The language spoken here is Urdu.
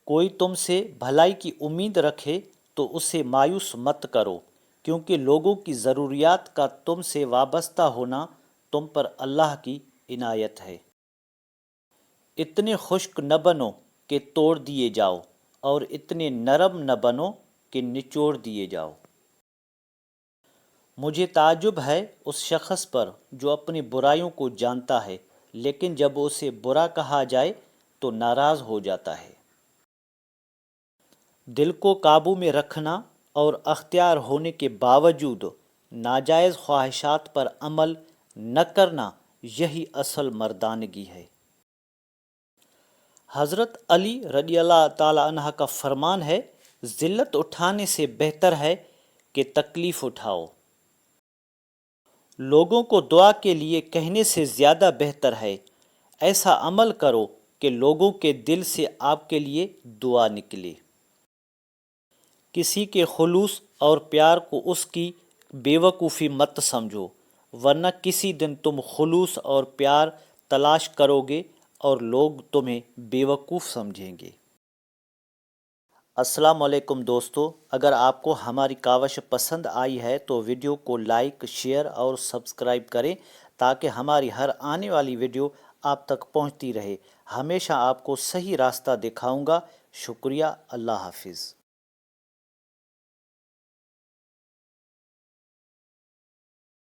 کوئی تم سے بھلائی کی امید رکھے تو اسے مایوس مت کرو، کیونکہ لوگوں کی ضروریات کا تم سے وابستہ ہونا تم پر اللہ کی عنایت ہے۔ اتنے خشک نہ بنو کہ توڑ دیے جاؤ، اور اتنے نرم نہ بنو کہ نچوڑ دیے جاؤ۔ مجھے تعجب ہے اس شخص پر جو اپنی برائیوں کو جانتا ہے لیکن جب اسے برا کہا جائے تو ناراض ہو جاتا ہے۔ دل کو قابو میں رکھنا اور اختیار ہونے کے باوجود ناجائز خواہشات پر عمل نہ کرنا، یہی اصل مردانگی ہے۔ حضرت علی رضی اللہ تعالی عنہ کا فرمان ہے، ذلت اٹھانے سے بہتر ہے کہ تکلیف اٹھاؤ۔ لوگوں کو دعا کے لیے کہنے سے زیادہ بہتر ہے ایسا عمل کرو کہ لوگوں کے دل سے آپ کے لیے دعا نکلے۔ کسی کے خلوص اور پیار کو اس کی بے وقوفی مت سمجھو، ورنہ کسی دن تم خلوص اور پیار تلاش کرو گے اور لوگ تمہیں بے وقوف سمجھیں گے۔ السلام علیکم دوستو، اگر آپ کو ہماری کاوش پسند آئی ہے تو ویڈیو کو لائک، شیئر اور سبسکرائب کریں تاکہ ہماری ہر آنے والی ویڈیو آپ تک پہنچتی رہے۔ ہمیشہ آپ کو صحیح راستہ دکھاؤں گا۔ شکریہ، اللہ حافظ۔